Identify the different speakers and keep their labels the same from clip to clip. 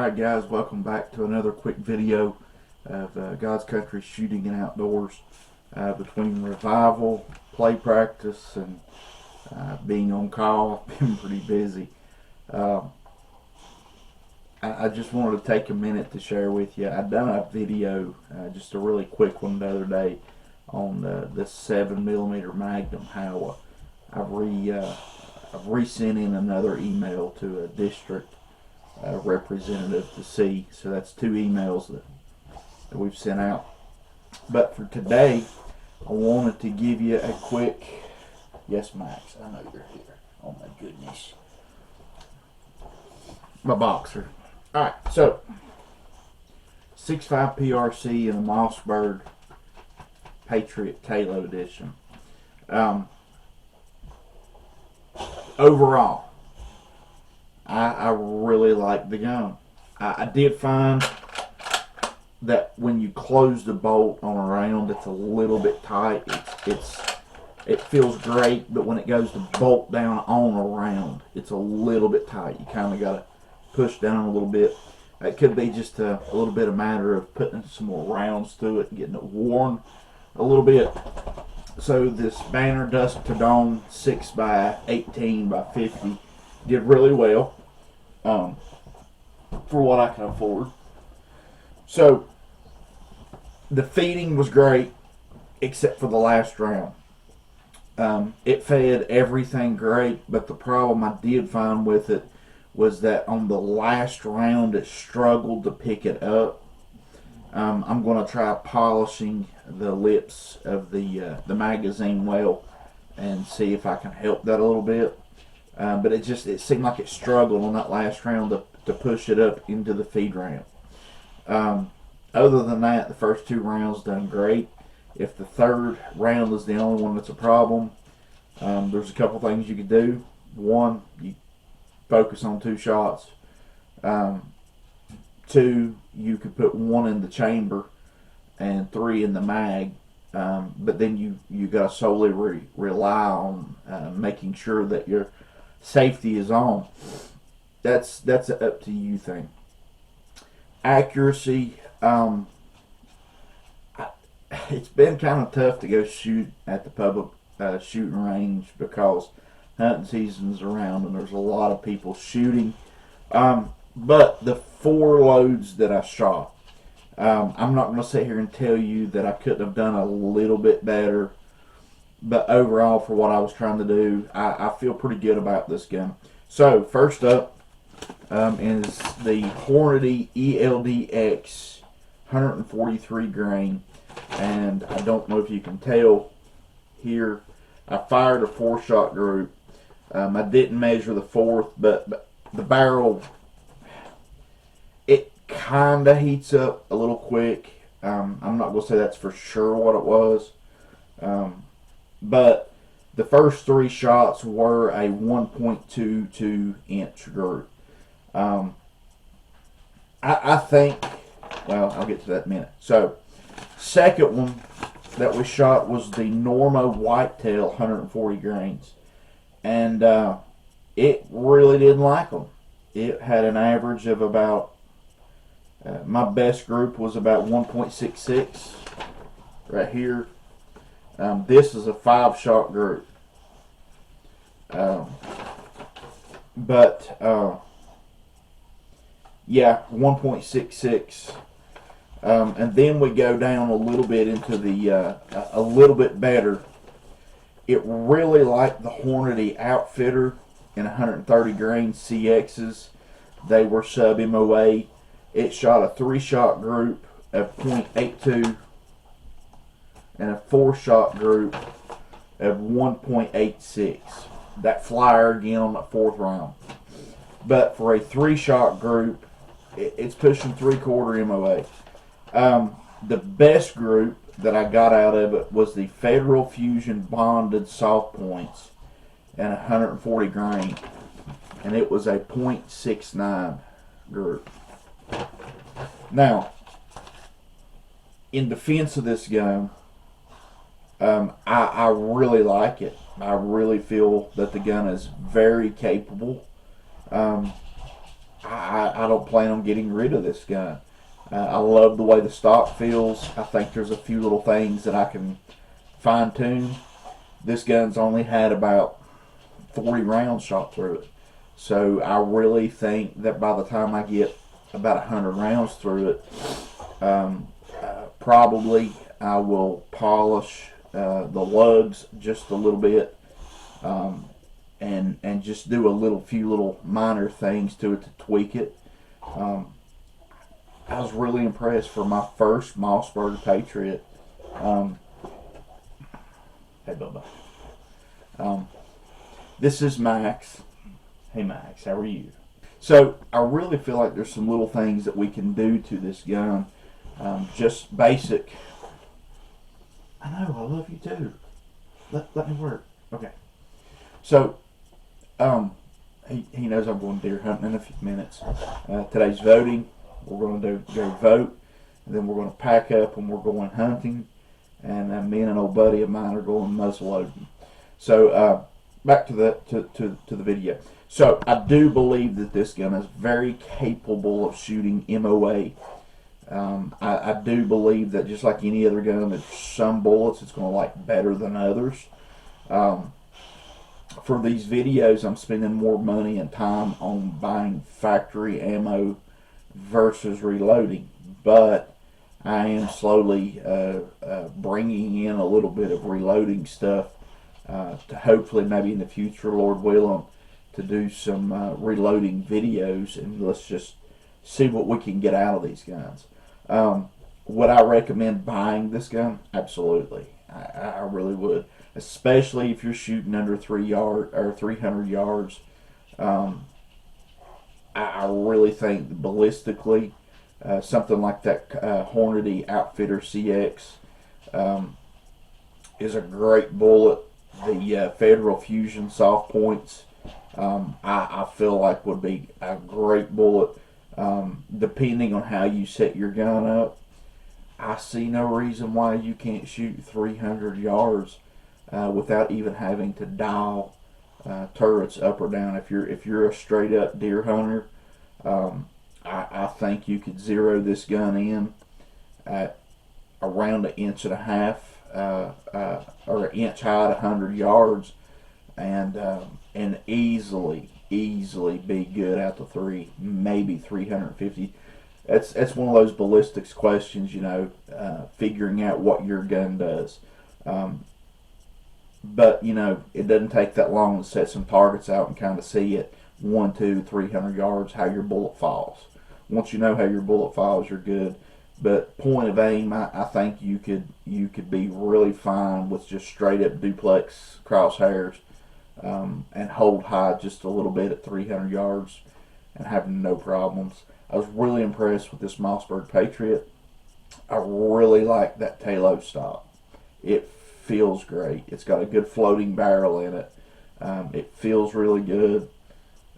Speaker 1: Alright guys, welcome back to another quick video of God's Country Shooting and Outdoors. Between revival, play practice, and being on call, I've been pretty busy. I just wanted to take a minute to share with you. I've done a video, just a really quick one the other day, on the 7mm Magnum, how I've resent in another email to a district representative to see. So that's 2 emails that we've sent out. But for today, I wanted to give you a quick, yes Max, I know you're here. Oh my goodness. My boxer. Alright, so 6.5 PRC in the Mossberg Patriot Talo edition. Overall, I really like the gun. I did find that when you close the bolt on a round, it's a little bit tight. It feels great, but when it goes to bolt down on a round, it's a little bit tight. You kind of got to push down a little bit. It could be just a little bit of matter of putting some more rounds through it and getting it worn a little bit. So this Banner Dusk to Dawn 6x18x50 did really well for what I can afford. So the feeding was great except for the last round. It fed everything great, but the problem I did find with it was that on the last round it struggled to pick it up. I'm going to try polishing the lips of the magazine well and see if I can help that a little bit. But it seemed like it struggled on that last round to push it up into the feed ramp. Other than that, the first 2 rounds done great. If the third round is the only one that's a problem, there's a couple things you could do. One, you focus on 2 shots. 2, you could put 1 in the chamber and 3 in the mag. But then you got to solely rely on making sure that your safety is on. That's an up to you thing. Accuracy, it's been kind of tough to go shoot at the public shooting range because hunting season's around and there's a lot of people shooting. But the 4 loads that I shot, I'm not going to sit here and tell you that I couldn't have done a little bit better, but overall for what I was trying to do, I feel pretty good about this gun. So first up is the Hornady ELDX 143 grain, and I don't know if you can tell here, I fired a 4-shot group. I didn't measure the 4th, but the barrel, it kind of heats up a little quick. I'm not going to say that's for sure what it was, but the first 3 shots were a 1.22 inch group. I think, well, I'll get to that in a minute. So, second one that we shot was the Norma Whitetail 140 grains, and it really didn't like them. It had an average of about, my best group was about 1.66 right here. This is a 5-shot group, yeah, 1.66. And then we go down a little bit into the a little bit better. It really liked the Hornady Outfitter in 130 grain CXs. They were sub MOA. It shot a 3-shot group of 0.82 and a 4-shot group of 1.86. That flyer again on that 4th round. But for a 3-shot group, it's pushing 3/4 MOA. The best group that I got out of it was the Federal Fusion Bonded Soft Points and 140 grain, and it was a 0.69 group. Now, in defense of this gun, I really like it. I really feel that the gun is very capable. I I don't plan on getting rid of this gun. I love the way the stock feels. I think there's a few little things that I can fine tune. This gun's only had about 40 rounds shot through it. So I really think that by the time I get about 100 rounds through it, probably I will polish the lugs just a little bit, and just do a few little minor things to it to tweak it. I was really impressed for my first Mossberg Patriot. Hey, Bubba. This is Max. Hey, Max, how are you? So I really feel like there's some little things that we can do to this gun. Just basic. I know, I love you too. Let me work. Okay. So, he knows I'm going deer hunting in a few minutes. Today's voting. We're going to go vote, and then we're going to pack up and we're going hunting. And me and an old buddy of mine are going muzzle loading. So back to the video. So I do believe that this gun is very capable of shooting MOA. I do believe that just like any other gun, there's some bullets it's going to like better than others. For these videos, I'm spending more money and time on buying factory ammo versus reloading, but I am slowly bringing in a little bit of reloading stuff to hopefully maybe in the future, Lord willing, to do some reloading videos, and let's just see what we can get out of these guns. Would I recommend buying this gun? Absolutely. I really would, especially if you're shooting under 300 yards. I really think ballistically, something like that Hornady Outfitter CX is a great bullet. The Federal Fusion soft points, I feel like would be a great bullet. Depending on how you set your gun up, I see no reason why you can't shoot 300 yards without even having to dial turrets up or down. If you're a straight up deer hunter, I think you could zero this gun in at around 1.5 inches or 1 inch high at 100 yards, and easily be good out to 3, maybe 350. That's one of those ballistics questions, figuring out what your gun does. But it doesn't take that long to set some targets out and kind of see at 100, 200, 300 yards how your bullet falls. Once you know how your bullet falls, you're good. But point of aim, I think you could be really fine with just straight up duplex crosshairs, and hold high just a little bit at 300 yards and have no problems. I was really impressed with this Mossberg Patriot. I really like that Talo stock. It feels great. It's got a good floating barrel in it. It feels really good.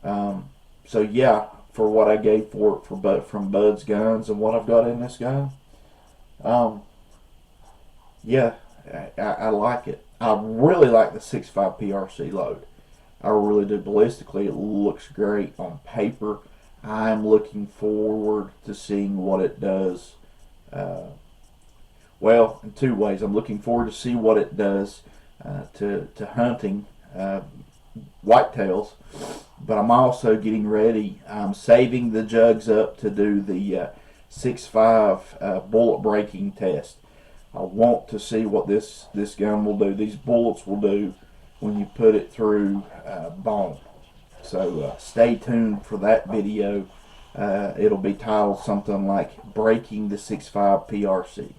Speaker 1: So yeah, for what I gave for it from Bud's Guns and what I've got in this gun, yeah, I like it. I really like the 6.5 PRC load. I really do. Ballistically, it looks great on paper. I'm looking forward to seeing what it does. Well, in two ways. I'm looking forward to see what it does to hunting whitetails, but I'm also getting ready. I'm saving the jugs up to do the 6.5 bullet breaking test. I want to see what this gun will do. These bullets will do when you put it through bone. So stay tuned for that video. It'll be titled something like Breaking the 6.5 PRC.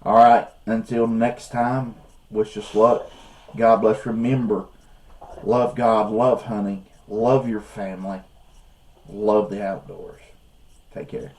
Speaker 1: Alright, until next time, wish us luck. God bless. Remember, love God, love hunting, love your family, love the outdoors. Take care.